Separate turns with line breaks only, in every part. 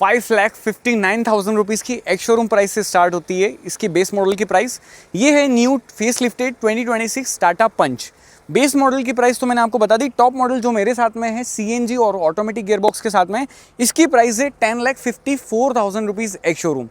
5,59,000 rupees की ex showroom price से start होती है इसकी बेस मॉडल की प्राइस। ये है न्यू फेस लिफ्टेड 2026 टाटा पंच। बेस मॉडल की प्राइस तो मैंने आपको बता दी। टॉप मॉडल जो मेरे साथ में है सीएनजी और ऑटोमेटिक गियरबॉक्स के साथ में, इसकी प्राइस है 10,54,000 रुपीज़ एक्स शोरूम।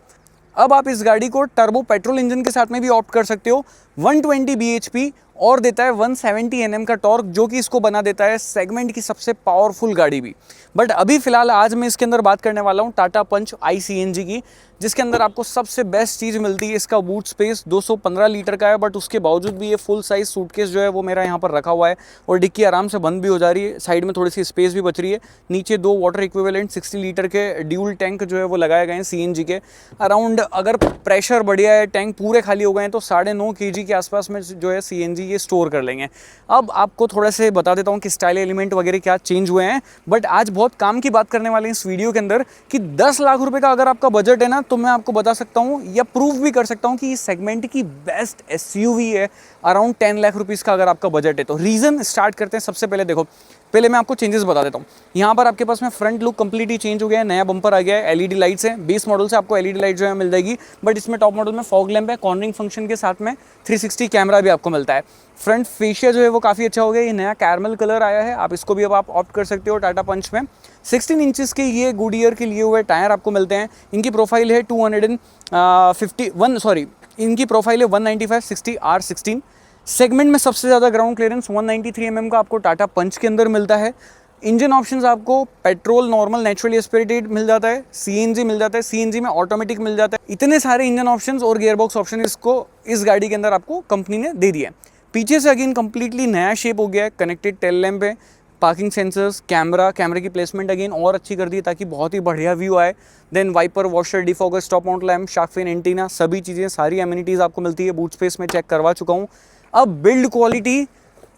अब आप इस गाड़ी को टर्बो पेट्रोल इंजन के साथ में भी ऑप्ट कर सकते हो। 120 bhp और देता है 170 Nm का टॉर्क, जो कि इसको बना देता है सेगमेंट की सबसे पावरफुल गाड़ी भी। बट अभी फिलहाल आज मैं इसके अंदर बात करने वाला हूँ टाटा पंच ICNG की, जिसके अंदर आपको सबसे बेस्ट चीज़ मिलती है। इसका बूट स्पेस 215 लीटर का है, बट उसके बावजूद भी ये फुल साइज सूटकेस जो है वो मेरा यहाँ पर रखा हुआ है और डिक्की आराम से बंद भी हो जा रही है। साइड में थोड़ी सी स्पेस भी बच रही है। नीचे 2 वाटर इक्विवेलेंट 60 लीटर के ड्यूल टैंक जो है वो लगाए गए हैं CNG के। अराउंड अगर प्रेशर बढ़िया है, टैंक पूरे खाली हो गए हैं, तो 9.5 kg के आसपास में जो है CNG ये स्टोर कर लेंगे। अब आपको थोड़ा से बता देता हूँ कि स्टाइल एलिमेंट वगैरह क्या चेंज हुए हैं। बट आज बहुत काम की बात करने वाले हैं इस वीडियो के अंदर कि 10 लाख रुपए का अगर आपका बजट है ना, तो मैं आपको बता सकता हूँ या प्रूव भी कर सकता हूँ कि इस सेगमेंट की बेस्ट SUV है। अराउंड 10 लाख रुपीज़ का अगर आपका बजट है तो। रीज़न स्टार्ट करते हैं। सबसे पहले देखो, पहले मैं आपको चेंजेस बता देता हूँ। यहाँ पर आपके पास में फ्रंट लुक कंप्लीटली चेंज हो गया है, नया बम्पर आ गया है, LED लाइट्स है। बेस मॉडल से आपको LED लाइट जो है मिल जाएगी, बट इसमें टॉप मॉडल में फॉग लैंप है, कॉर्नरिंग फंक्शन के साथ में 360 कैमरा भी आपको मिलता है। फ्रंट फेशिया जो है वो काफ़ी अच्छा हो गया। ये नया कैरमल कलर आया है, आप इसको भी अब आप ऑप्ट कर सकते हो टाटा पंच में। 16 इंचेस के ये गुडियर के लिए हुए टायर आपको मिलते हैं। इनकी प्रोफाइल है 195 60 R16। सेगमेंट में सबसे ज़्यादा ग्राउंड क्लियरेंस 193 mm का आपको टाटा पंच के अंदर मिलता है। इंजन ऑप्शंस आपको पेट्रोल, नॉर्मल, नेचुरली एस्पिरेटेड मिल जाता है, CNG मिल जाता है, CNG में ऑटोमेटिक मिल जाता है। इतने सारे इंजन ऑप्शंस और गियरबॉक्स ऑप्शन इसको इस गाड़ी के अंदर आपको कंपनी ने दे दिया है। पीछे से अगेन कंप्लीटली नया शेप हो गया है। कनेक्टेड टेल लैंप है, पार्किंग सेंसर्स, कैमरे की प्लेसमेंट अगेन और अच्छी कर दी है ताकि बहुत ही बढ़िया व्यू आए। Then wiper, washer, defogger, stop mount lamp, shark fin antenna, सभी चीज़ें, सारी एमिनिटीज़ आपको मिलती है। बूट स्पेस में चेक करवा चुका हूँ। अब बिल्ड क्वालिटी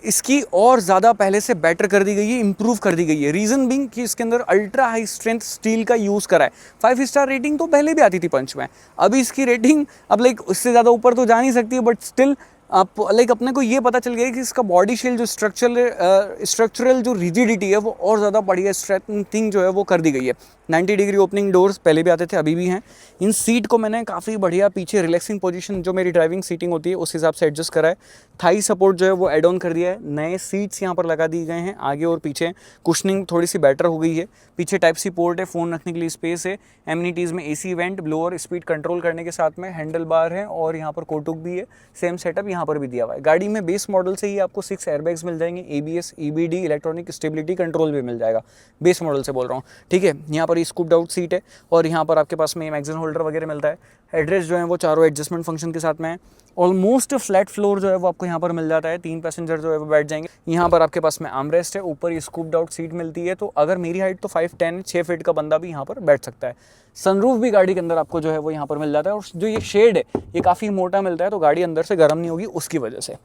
इसकी और ज़्यादा पहले से बेटर कर दी गई है, इंप्रूव कर दी गई है। रीज़न बिंग कि इसके अंदर अल्ट्रा हाई स्ट्रेंथ स्टील का यूज़ करा है। 5 स्टार रेटिंग तो पहले भी आती थी पंच में, अभी इसकी रेटिंग अब लाइक उससे ज़्यादा ऊपर तो जा नहीं सकती है, बट स्टिल आप लाइक अपने को ये पता चल गया कि इसका बॉडी शेल जो स्ट्रक्चरल जो रिजिडिटी है वो और ज़्यादा बढ़िया स्ट्रेंथनिंग जो है वो कर दी गई है। 90 डिग्री ओपनिंग डोर्स पहले भी आते थे, अभी भी हैं। इन सीट को मैंने काफ़ी बढ़िया पीछे रिलैक्सिंग पोजीशन जो मेरी ड्राइविंग सीटिंग होती है उस हिसाब से एडजस्ट करा है। थाई सपोर्ट जो है वो एड ऑन कर दिया है। नए सीट्स यहाँ पर लगा दिए गए हैं आगे और पीछे। कुशनिंग थोड़ी सी बेटर हो गई है। पीछे टाइप सी पोर्ट है, फ़ोन रखने के लिए स्पेस है। एमिनिटीज़ में AC went, blower, speed control करने के साथ में हैंडल बार है और यहाँ पर कोटुक भी है। सेम सेटअप यहाँ पर भी दिया हुआ है। गाड़ी में बेस मॉडल से ही आपको 6 एयरबैग्स मिल जाएंगे, ABS, EBD, electronic stability control भी मिल जाएगा। बेस मॉडल से बोल रहा हूँ, ठीक है। यहाँ पर स्कूप्ड आउट सीट है और यहाँ पर आपके पास में मैगजीन होल्डर वगैरह मिलता है। एड्रेस जो है वो चारों एडजस्टमेंट फंक्शन के साथ में है। ऑलमोस्ट फ्लैट फ्लोर जो है वो आपको यहाँ पर मिल जाता है। 3 पैसेंजर जो है वो बैठ जाएंगे। यहाँ पर आपके पास में आर्मरेस्ट है, ऊपर स्कूप्ड आउट सीट मिलती है। तो अगर मेरी हाइट तो 5'10", 6 फीट का बंदा भी यहाँ पर बैठ सकता है। सनरूफ भी गाड़ी के अंदर आपको जो है वो यहाँ पर मिल जाता है और जो ये शेड है ये काफ़ी मोटा मिलता है, तो गाड़ी अंदर से गर्म नहीं होगी उसकी वजह से।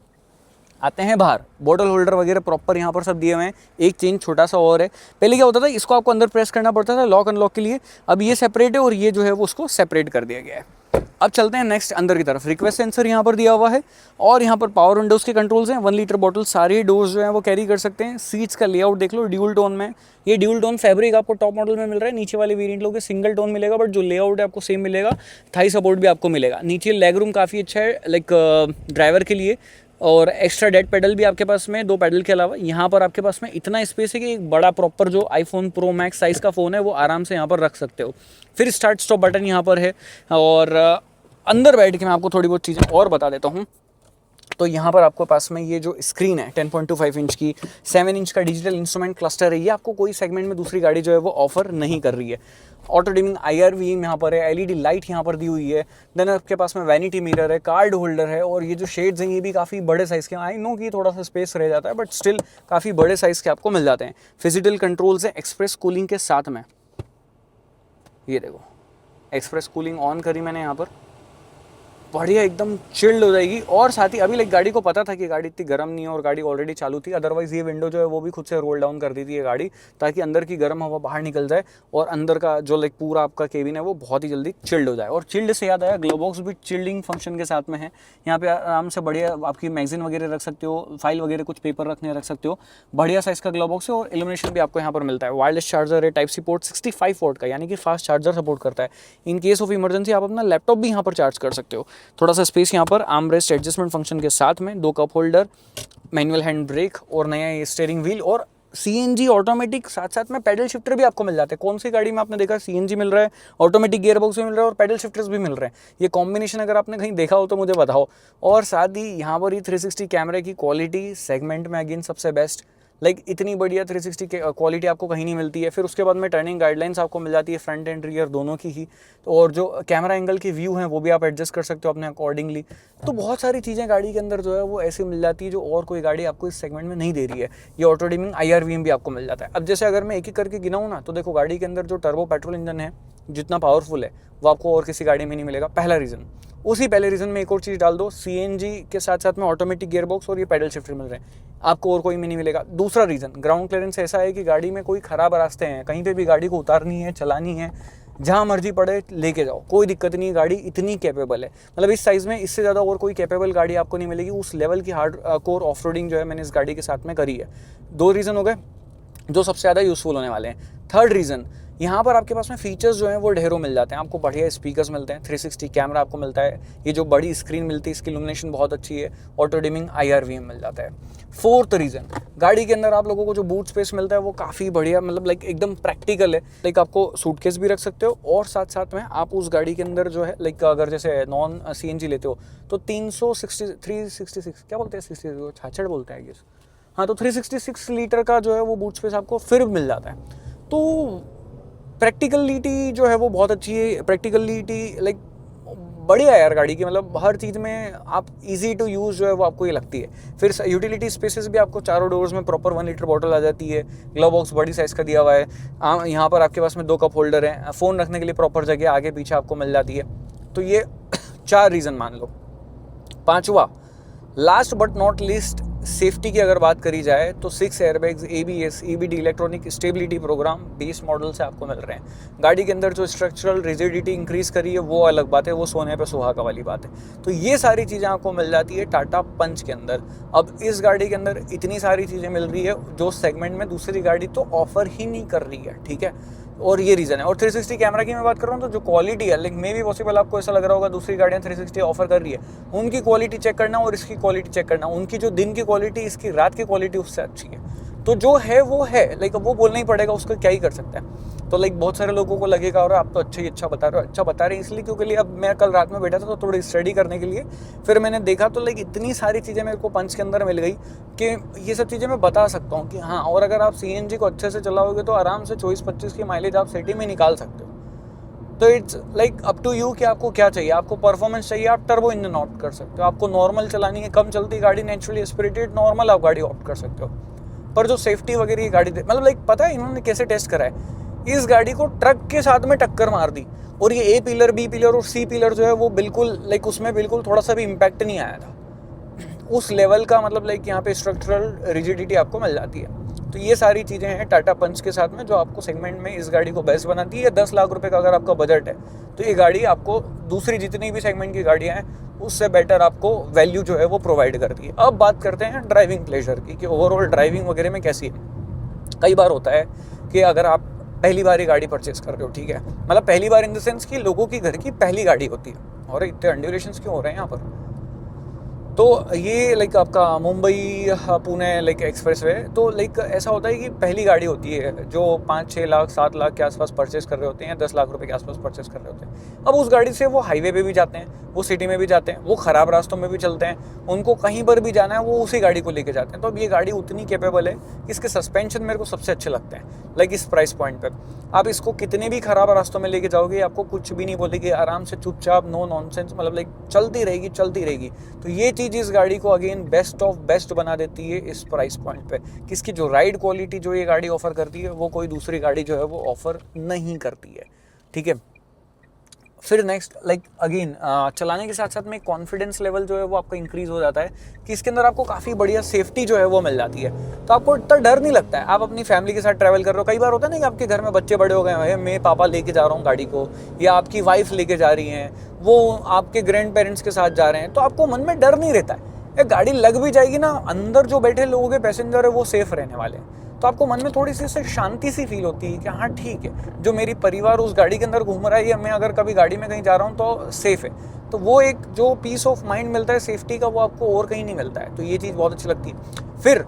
आते हैं बाहर, बॉटल होल्डर वगैरह प्रॉपर यहाँ पर सब दिए हुए हैं। एक चेंज छोटा सा और है, पहले क्या होता था इसको आपको अंदर प्रेस करना पड़ता था लॉक अनलॉक के लिए, अब ये सेपरेट है और ये जो है वो उसको सेपरेट कर दिया गया है। अब चलते हैं नेक्स्ट अंदर की तरफ। रिक्वेस्ट सेंसर यहाँ पर दिया हुआ है और यहाँ पर पावर विंडोज़ के कंट्रोल्स हैं। 1 लीटर बॉटल सारे डोर्स जो हैं वो कैरी कर सकते हैं। सीट्स का लेआउट देख लो, ड्यूल टोन में। ये ड्यूल टोन फैब्रिक आपको टॉप मॉडल में मिल रहा है। नीचे वाले वेरिएंट लोगे सिंगल टोन मिलेगा, बट जो लेआउट है आपको सेम मिलेगा। थाई सपोर्ट भी आपको मिलेगा। नीचे लेग रूम काफ़ी अच्छा है लाइक ड्राइवर के लिए, और एक्स्ट्रा डेड पेडल भी आपके पास में 2 पेडल के अलावा यहाँ पर आपके पास में इतना स्पेस है कि एक बड़ा प्रॉपर जो iPhone Pro Max साइज़ का फ़ोन है वो आराम से यहाँ पर रख सकते हो। फिर स्टार्ट स्टॉप बटन यहाँ पर है। और अंदर बैठ के मैं आपको थोड़ी बहुत चीज़ें और बता देता हूँ। तो यहाँ पर आपको पास में ये जो स्क्रीन है 10.25 इंच की, 7 इंच का डिजिटल इंस्ट्रूमेंट क्लस्टर है। ये आपको कोई सेगमेंट में दूसरी गाड़ी जो है वो ऑफर नहीं कर रही है। ऑटो डिमिंग IR बीम यहाँ पर है, LED लाइट यहाँ पर दी हुई है। देन आपके पास में वैनिटी मिरर है, कार्ड होल्डर है और ये जो शेड्स हैं ये भी काफ़ी बड़े साइज़ के। आई नो कि थोड़ा सा स्पेस रह जाता है, बट स्टिल काफ़ी बड़े साइज़ के आपको मिल जाते हैं। फिजिकल कंट्रोल्स हैं एक्सप्रेस कूलिंग के साथ में। ये देखो एक्सप्रेस कूलिंग ऑन करी मैंने यहाँ पर, बढ़िया एकदम चिल्ड हो जाएगी। और साथ ही अभी लाइक गाड़ी को पता था कि गाड़ी इतनी गर्म नहीं है और गाड़ी ऑलरेडी चालू थी, अदरवाइज ये विंडो जो है वो भी खुद से रोल डाउन कर दी थी ये गाड़ी, ताकि अंदर की गर्म हवा बाहर निकल जाए और अंदर का जो लाइक पूरा आपका केबिन है वो बहुत ही जल्दी चिल्ड हो जाए। और चिल्ड से याद आया, ग्लो बॉक्स भी चिल्डिंग फंक्शन के साथ में है। यहाँ पे आराम से बढ़िया आपकी मैगजीन वगैरह रख सकते हो, फाइल वगैरह कुछ पेपर रखने रख सकते हो। बढ़िया साइज का ग्लो बॉक्स है और इल्यूमिनेशन भी आपको यहाँ पर मिलता है। वायरलेस चार्जर है, टाइप सी पोर्ट 65 वोल्ट का, यानी कि फास्ट चार्जर सपोर्ट करता है। इन केस ऑफ इमरजेंसी आप अपना लैपटॉप भी यहाँ पर चार्ज कर सकते हो। थोड़ा सा स्पेस यहाँ पर आर्मरेस्ट एडजस्टमेंट फंक्शन के साथ में, 2 cup holder, manual hand brake और नया ये स्टीयरिंग व्हील और सीएनजी ऑटोमेटिक, साथ साथ में पैडल शिफ्टर भी आपको मिल जाते हैं। कौन सी गाड़ी में आपने देखा सीएनजी मिल रहा है, ऑटोमेटिक गियर बॉक्स भी मिल रहा है और पैडल शिफ्टर्स भी मिल रहे हैं। ये कॉम्बिनेशन अगर आपने कहीं देखा हो तो मुझे बताओ। और साथ ही यहाँ पर ही 360 कैमरे की क्वालिटी सेगमेंट में अगेन सबसे बेस्ट, लाइक इतनी बढ़िया 360 की क्वालिटी आपको कहीं नहीं मिलती है। फिर उसके बाद में टर्निंग गाइडलाइंस आपको मिल जाती है फ्रंट एंड रियर दोनों की ही, और जो कैमरा एंगल की व्यू है वो भी आप एडजस्ट कर सकते हो अपने अकॉर्डिंगली। तो बहुत सारी चीज़ें गाड़ी के अंदर जो है वो ऐसी मिल जाती है जो और कोई गाड़ी आपको इस सेगमेंट में नहीं दे रही है। ये ऑटो डिमिंग IRVM भी आपको मिल जाता है। अब जैसे अगर मैं एक एक करके गिनाऊँ ना, तो देखो गाड़ी के अंदर जो टर्बो पेट्रोल इंजन है जितना पावरफुल है वो आपको और किसी गाड़ी में नहीं मिलेगा, पहला रीज़न। उसी पहले रीज़न में एक और चीज़ डाल दो, सीएनजी के साथ साथ में ऑटोमेटिक गियर बॉक्स और ये पैडल शिफ्टर मिल रहे हैं, आपको और कोई में नहीं मिलेगा। दूसरा रीज़न, ग्राउंड क्लियरेंस ऐसा है कि गाड़ी में कोई ख़राब रास्ते हैं, कहीं पे भी गाड़ी को उतारनी है, चलानी है, जहाँ मर्जी पड़े लेके जाओ, कोई दिक्कत नहीं है। गाड़ी इतनी कैपेबल है, मतलब इस साइज़ में इससे ज़्यादा और कोई कैपेबल गाड़ी आपको नहीं मिलेगी। उस लेवल की हार्ड कोर ऑफ रोडिंग जो है मैंने इस गाड़ी के साथ में करी है। 2 रीज़न हो गए जो सबसे ज़्यादा यूज़फुल होने वाले हैं। थर्ड रीज़न, यहाँ पर आपके पास में फीचर्स जो हैं वो ढेरों मिल जाते हैं। आपको बढ़िया स्पीकर्स मिलते हैं, 360 कैमरा आपको मिलता है, ये जो बड़ी स्क्रीन मिलती है इसकी इल्यूमिनेशन बहुत अच्छी है, ऑटो डिमिंग IRVM मिल जाता है। फोर्थ रीज़न, गाड़ी के अंदर आप लोगों को जो बूट स्पेस मिलता है वो काफ़ी बढ़िया, मतलब लाइक एकदम प्रैक्टिकल है। लाइक आपको सूटकेस भी रख सकते हो और साथ साथ में आप उस गाड़ी के अंदर जो है लाइक अगर जैसे नॉन CNG लेते हो तो 366 क्या बोलते हैं, 66 बोलते हैं ये, हाँ, तो 366 लीटर का जो है वो बूट स्पेस आपको फिर मिल जाता है। तो प्रैक्टिकलिटी जो है वो बहुत अच्छी है। प्रैक्टिकलिटी लाइक बढ़िया है यार गाड़ी की, मतलब हर चीज़ में आप इजी टू यूज़ जो है वो आपको ये लगती है। फिर यूटिलिटी स्पेसेस भी आपको चारों डोर्स में प्रॉपर 1 लीटर बॉटल आ जाती है। ग्लव बॉक्स बड़ी साइज़ का दिया हुआ है। यहाँ पर आपके पास में 2 कप होल्डर है, फ़ोन रखने के लिए प्रॉपर जगह आगे पीछे आपको मिल जाती है। तो ये 4 रीज़न मान लो। पाँचवा, last but not least, safety की अगर बात करी जाए तो 6 airbags, ABS, EBD electronic stability program base model से आपको मिल रहे हैं। गाड़ी के अंदर जो स्ट्रक्चरल रिजिडिटी इंक्रीज करी है वो अलग बात है, वो सोने पे सुहागा वाली बात है। तो ये सारी चीज़ें आपको मिल जाती है टाटा पंच के अंदर। अब इस गाड़ी के अंदर इतनी सारी चीज़ें मिल रही है जो सेगमेंट में दूसरी गाड़ी तो ऑफर ही नहीं कर रही है, ठीक है, और ये रीज़न है। और 360 कैमरा की मैं बात कर रहा हूँ तो जो क्वालिटी है, लाइक मे भी पॉसिबल आपको ऐसा लग रहा होगा दूसरी गाड़ियाँ 360 ऑफर कर रही है, उनकी क्वालिटी चेक करना और इसकी क्वालिटी चेक करना, उनकी जो दिन की क्वालिटी इसकी रात की क्वालिटी उससे अच्छी है। तो जो है वो है, लाइक अब वो बोलना ही पड़ेगा, उसका क्या ही कर सकता है। तो लाइक बहुत सारे लोगों को लगेगा और आप तो अच्छा बता रहे हो, अच्छा बता रहे हैं इसलिए क्योंकि अब मैं कल रात में बैठा था तो थोड़ी स्टडी करने के लिए, फिर मैंने देखा तो लाइक इतनी सारी चीज़ें मेरे को पंच के अंदर मिल गई कि ये सब चीज़ें मैं बता सकता हूँ कि हाँ। और अगर आप CNG को अच्छे से चलाओगे तो आराम से 24-25 की माइलेज आप सिटी में निकाल सकते हो। तो it's like up to you कि आपको क्या चाहिए। आपको परफॉर्मेंस चाहिए, आप टर्बो इंजन ऑप्ट कर सकते हो। आपको नॉर्मल चलानी है, कम चलती गाड़ी, नेचुरली एस्पिरेटेड नॉर्मल आप गाड़ी ऑप्ट कर सकते हो। पर जो सेफ्टी वगैरह ये गाड़ी मतलब लाइक पता है इन्होंने कैसे टेस्ट करा है, इस गाड़ी को ट्रक के साथ में टक्कर मार दी और ये A पिलर, B पिलर और C पिलर जो है वो बिल्कुल लाइक उसमें बिल्कुल थोड़ा सा भी इम्पैक्ट नहीं आया था। उस लेवल का मतलब लाइक यहाँ पे स्ट्रक्चरल रिजिडिटी आपको मिल जाती है। तो ये सारी चीज़ें हैं टाटा पंच के साथ में जो आपको सेगमेंट में इस गाड़ी को बेस्ट बनाती है। 10 लाख रुपए का अगर आपका बजट है तो ये गाड़ी आपको दूसरी जितनी भी सेगमेंट की गाड़ियाँ हैं उससे बेटर आपको वैल्यू जो है वो प्रोवाइड करती है। अब बात करते हैं ड्राइविंग प्लेजर की कि ओवरऑल ड्राइविंग वगैरह में कैसी है। कई बार होता है कि अगर आप पहली बार ही गाड़ी परचेस कर रहे हो, ठीक है, मतलब पहली बार इन द सेंस कि लोगों की घर की पहली गाड़ी होती है। और इतने अंड्यूरेशंस क्यों हो रहे हैं यहाँ पर। तो ये लाइक आपका Mumbai Pune like express way, तो लाइक ऐसा होता है कि पहली गाड़ी होती है जो 5-6 लाख 7 लाख के आसपास परचेस कर रहे होते हैं, 10 लाख रुपए के आसपास परचेस कर रहे होते हैं। अब उस गाड़ी से वो हाईवे पे भी जाते हैं, वो सिटी में भी जाते हैं, वो ख़राब रास्तों में भी चलते हैं, उनको कहीं पर भी जाना है वो उसी गाड़ी को लेके जाते हैं। तो अब ये गाड़ी उतनी कैपेबल है कि इसके सस्पेंशन मेरे को सबसे अच्छे लगते हैं। लाइक इस प्राइस पॉइंट पर आप इसको कितने भी ख़राब रास्तों में लेके जाओगे आपको कुछ भी नहीं बोलेगी, आराम से चुपचाप नो नॉनसेंस, मतलब लाइक चलती रहेगी। तो ये चीज़ इस गाड़ी को अगेन बेस्ट ऑफ बेस्ट बना देती है इस प्राइस पॉइंट पे कि इसकी जो राइड क्वालिटी जो ये गाड़ी ऑफर करती है वो कोई दूसरी गाड़ी जो है वो ऑफर नहीं करती है, ठीक है। फिर नेक्स्ट लाइक अगेन चलाने के साथ साथ में कॉन्फिडेंस लेवल जो है वो आपका इंक्रीज हो जाता है कि इसके अंदर आपको काफ़ी बढ़िया सेफ्टी जो है वो मिल जाती है। तो आपको इतना डर नहीं लगता है। आप अपनी फैमिली के साथ ट्रैवल कर रहे हो, कई बार होता है ना कि आपके घर में बच्चे बड़े हो गए हैं, मैं पापा लेके जा रहा हूँ गाड़ी को, या आपकी वाइफ लेके जा रही हैं, वो आपके ग्रैंड पेरेंट्स के साथ जा रहे हैं, तो आपको मन में डर नहीं रहता है। एक गाड़ी लग भी जाएगी ना, अंदर जो बैठे लोगों के पैसेंजर है वो सेफ रहने वाले हैं, तो आपको मन में थोड़ी सी शांति सी फील होती है कि हाँ ठीक है, जो मेरी परिवार उस गाड़ी के अंदर घूम रहा है, या मैं अगर कभी गाड़ी में कहीं जा रहा हूँ तो सेफ है। तो वो एक जो पीस ऑफ माइंड मिलता है सेफ्टी का, वो आपको और कहीं नहीं मिलता है। तो ये चीज़ बहुत अच्छी लगती है। फिर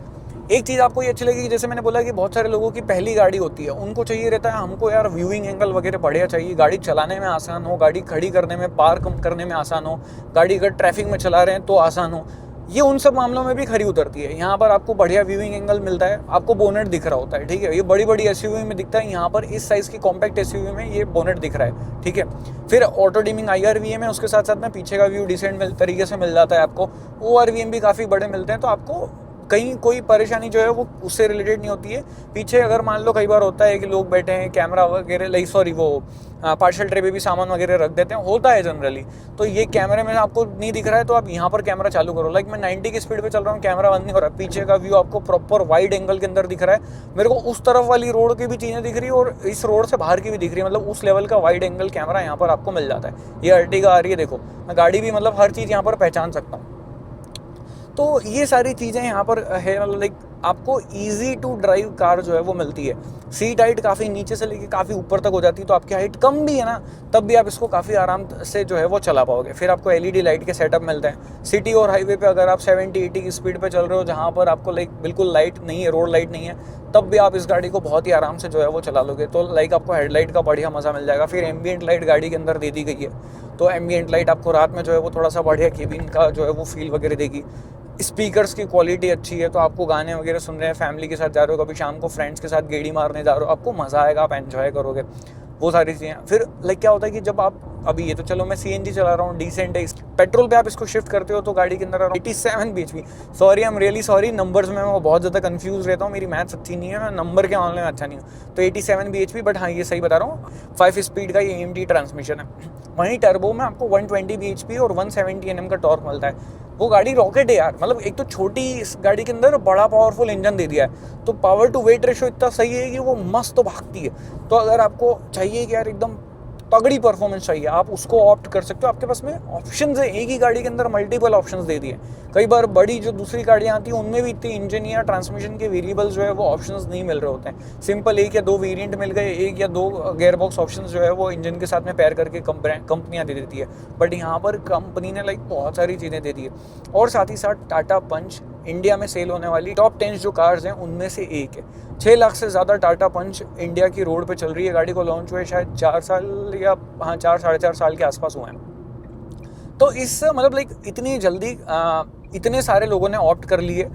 एक चीज़ आपको ये अच्छी लगेगी, जैसे मैंने बोला कि बहुत सारे लोगों की पहली गाड़ी होती है, उनको चाहिए रहता है हमको यार व्यूइंग एंगल वगैरह बढ़िया चाहिए, गाड़ी चलाने में आसान हो, गाड़ी खड़ी करने में, पार्क करने में आसान हो, गाड़ी अगर ट्रैफिक में चला रहे हैं तो आसान हो। ये उन सब मामलों में भी खरी उतरती है। यहाँ पर आपको बढ़िया व्यूइंग एंगल मिलता है, आपको बोनेट दिख रहा होता है, ठीक है। ये बड़ी बड़ी एसयूवी में दिखता है, यहाँ पर इस साइज़ की कॉम्पैक्ट एसयूवी में ये बोनेट दिख रहा है, ठीक है। फिर ऑटो डिमिंग IRVM है, उसके साथ साथ में पीछे का व्यू डिसेंट तरीके से मिल जाता है आपको। ORVM भी काफ़ी बड़े मिलते हैं, तो आपको कहीं कोई परेशानी जो है वो उससे रिलेटेड नहीं होती है। पीछे अगर मान लो कई बार होता है कि लोग बैठे हैं, कैमरा वगैरह वो पार्सल ट्रे पे भी सामान वगैरह रख देते हैं, होता है जनरली। तो ये कैमरे में आपको नहीं दिख रहा है तो आप यहाँ पर कैमरा चालू करो। लाइक मैं 90 की स्पीड पे चल रहा हूँ, कैमरा बंद नहीं हो रहा, पीछे का व्यू आपको प्रॉपर वाइड एंगल के अंदर दिख रहा है। मेरे को उस तरफ वाली रोड की भी चीज़ें दिख रही है और इस रोड से बाहर की भी दिख रही है, मतलब उस लेवल का वाइड एंगल कैमरा यहाँ पर आपको मिल जाता है। ये अर्टिगा आ रही है, देखो मैं गाड़ी भी मतलब हर चीज़ यहाँ पर पहचान सकता हूँ। तो ये सारी चीज़ें यहाँ पर है, मतलब लाइक आपको इजी टू ड्राइव कार जो है वो मिलती है। सीट हाइट काफ़ी नीचे से लेके काफ़ी ऊपर तक हो जाती है, तो आपकी हाइट कम भी है ना, तब भी आप इसको काफ़ी आराम से जो है वो चला पाओगे। फिर आपको LED लाइट के सेटअप मिलते हैं। सिटी और हाईवे पे अगर आप 70-80 की स्पीड पे चल रहे हो, जहाँ पर आपको लाइक बिल्कुल लाइट नहीं है, रोड लाइट नहीं है, तब भी आप इस गाड़ी को बहुत ही आराम से जो है वो चला लोगे। तो लाइक आपको हेडलाइट का बढ़िया मज़ा मिल जाएगा। फिर एम्बियंट लाइट गाड़ी के अंदर दे दी गई है, तो एम्बियंट लाइट आपको रात में जो है वो थोड़ा सा बढ़िया केबिन का जो है वो फील वगैरह देगी। स्पीकर्स की क्वालिटी अच्छी है, तो आपको गाने वगैरह सुन रहे हैं, फैमिली के साथ जा रहे हो, कभी शाम को फ्रेंड्स के साथ गेड़ी मारने जा रहे हो, आपको मज़ा आएगा, आप एंजॉय करोगे, वो सारी चीज़ें। फिर लाइक क्या होता है कि जब आप अभी ये तो चलो मैं CNG चला रहा हूँ, डिसेंट है, पेट्रोल पे आप इसको शिफ्ट करते हो तो गाड़ी के अंदर 87 bhp, sorry I am really sorry, numbers में मैं बहुत ज़्यादा कंफ्यूज रहता हूँ, मेरी मैथ्स अच्छी नहीं है, मैं नंबर के मामले में अच्छा नहीं हूँ। तो 87 bhp, बट हाँ ये सही बता रहा हूँ, 5 स्पीड का ये AMT ट्रांसमिशन है। वहीं टर्बो में आपको 120 bhp और 170 Nm का टॉर्क मिलता है। वो गाड़ी रॉकेट है यार, मतलब एक तो छोटी इस गाड़ी के अंदर बड़ा पावरफुल इंजन दे दिया है, तो पावर टू वेट रेशो इतना सही है कि वो मस्त तो भागती है। तो अगर आपको चाहिए कि यार एकदम तगड़ी परफॉर्मेंस चाहिए, आप उसको ऑप्ट कर सकते हो। आपके पास में ऑप्शंस है, एक ही गाड़ी के अंदर मल्टीपल ऑप्शंस दे दिए। कई बार बड़ी जो दूसरी गाड़ियाँ आती हैं उनमें भी इतने इंजन या ट्रांसमिशन के वेरिएबल्स जो है वो ऑप्शंस नहीं मिल रहे होते हैं। सिंपल 1 या 2 वेरिएंट मिल गए, 1 या 2 गियर बॉक्स ऑप्शंस जो है वो इंजन के साथ में पेयर करके कंपनियाँ दे देती है, बट यहाँ पर कंपनी ने लाइक बहुत सारी चीज़ें दे दी है। और साथ ही साथ टाटा पंच इंडिया में सेल होने वाली टॉप 10 जो कार्स हैं उनमें से एक है। 6 लाख से ज़्यादा टाटा पंच इंडिया की रोड पे चल रही है। गाड़ी को लॉन्च हुए शायद 4 साल या 4 साढ़े 4 साल के आसपास हुए हैं। तो इस मतलब लाइक इतनी जल्दी इतने सारे लोगों ने ऑप्ट कर लिए।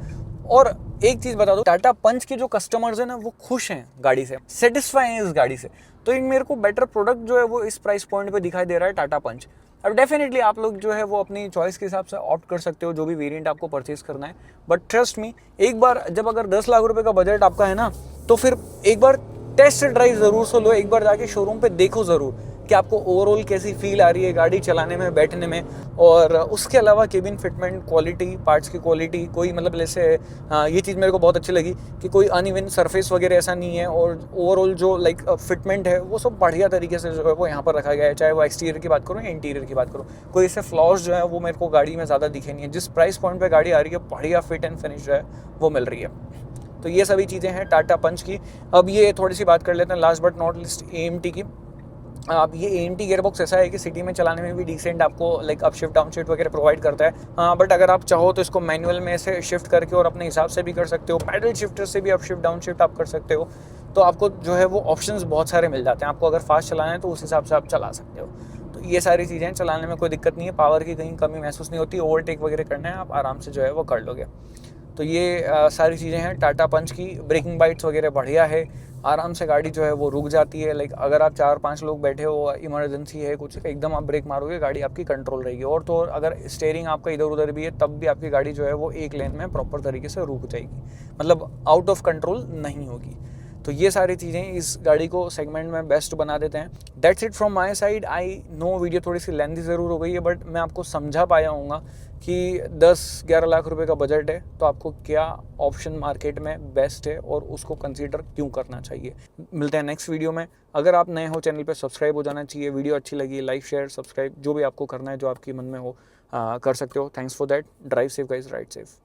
और एक चीज़ बता दो, टाटा पंच के जो कस्टमर्स हैं ना वो खुश हैं गाड़ी से, सेटिस्फाई हैं इस गाड़ी से। तो इन मेरे को बेटर प्रोडक्ट जो है वो इस प्राइस पॉइंट पे दिखाई दे रहा है टाटा पंच। अब डेफिनेटली आप लोग जो है वो अपनी चॉइस के हिसाब से ऑप्ट कर सकते हो जो भी वेरिएंट आपको परचेज करना है, बट ट्रस्ट मी, एक बार जब अगर 10 लाख रुपए का बजट आपका है ना, तो फिर एक बार टेस्ट ड्राइव ज़रूर से लो, एक बार जाके शोरूम पे देखो ज़रूर कि आपको ओवरऑल कैसी फील आ रही है गाड़ी चलाने में, बैठने में। और उसके अलावा केबिन फिटमेंट क्वालिटी, पार्ट्स की क्वालिटी, कोई मतलब जैसे ये चीज़ मेरे को बहुत अच्छी लगी कि कोई अनइवन सरफेस वगैरह ऐसा नहीं है, और ओवरऑल जो लाइक फिटमेंट है वो सब बढ़िया तरीके से जो है वो यहाँ पर रखा गया है, चाहे वो एक्सटीरियर की बात करूँ या इंटीरियर की बात करूँ। कोई ऐसे फ्लॉज जो है वो मेरे को गाड़ी में ज़्यादा दिखे नहीं है। जिस प्राइस पॉइंट पर गाड़ी आ रही है बढ़िया फिट एंड फिनिश जो है वो मिल रही है। तो ये सभी चीज़ें हैं टाटा पंच की। अब ये थोड़ी सी बात कर लेते हैं last but not list AMT की। अब ये AMT गियरबॉक्स ऐसा है कि सिटी में चलाने में भी डिसेंट आपको like up shift down shift वगैरह प्रोवाइड करता है। बट अगर आप चाहो तो इसको मैनुअल में से शिफ्ट करके और अपने हिसाब से भी कर सकते हो, पैडल शिफ्टर से भी अप शिफ्ट डाउन शिफ्ट आप कर सकते हो। तो आपको जो है वो ऑप्शंस बहुत सारे मिल जाते हैं। आपको अगर फास्ट चलाना है तो उस हिसाब से आप चला सकते हो। तो ये सारी चीज़ें चलाने में कोई दिक्कत नहीं है, पावर की कहीं कमी महसूस नहीं होती। ओवरटेक वगैरह करना है आप आराम से जो है वो कर लोगे। तो ये सारी चीज़ें हैं टाटा पंच की। ब्रेकिंग बाइट्स वगैरह बढ़िया है, आराम से गाड़ी जो है वो रुक जाती है। लाइक अगर आप 4-5 लोग बैठे हो, इमरजेंसी है कुछ, एकदम आप ब्रेक मारोगे गाड़ी आपकी कंट्रोल रहेगी। और तो और अगर स्टीयरिंग आपका इधर उधर भी है तब भी आपकी गाड़ी जो है वो एक लेन में प्रॉपर तरीके से रुक जाएगी, मतलब आउट ऑफ कंट्रोल नहीं होगी। तो ये सारी चीज़ें इस गाड़ी को सेगमेंट में बेस्ट बना देते हैं। That's it from my side. I know video थोड़ी सी लेंथी ज़रूर हो गई है, बट मैं आपको समझा पाया हूँगा कि 10-11 लाख रुपए का बजट है तो आपको क्या ऑप्शन मार्केट में बेस्ट है और उसको कंसीडर क्यों करना चाहिए। मिलते हैं नेक्स्ट वीडियो में। अगर आप नए हो चैनल पे सब्सक्राइब हो जाना चाहिए। वीडियो अच्छी लगी लाइक शेयर सब्सक्राइब जो भी आपको करना है, जो आपकी मन में हो कर सकते हो। Thanks for that. Drive safe guys, ride safe.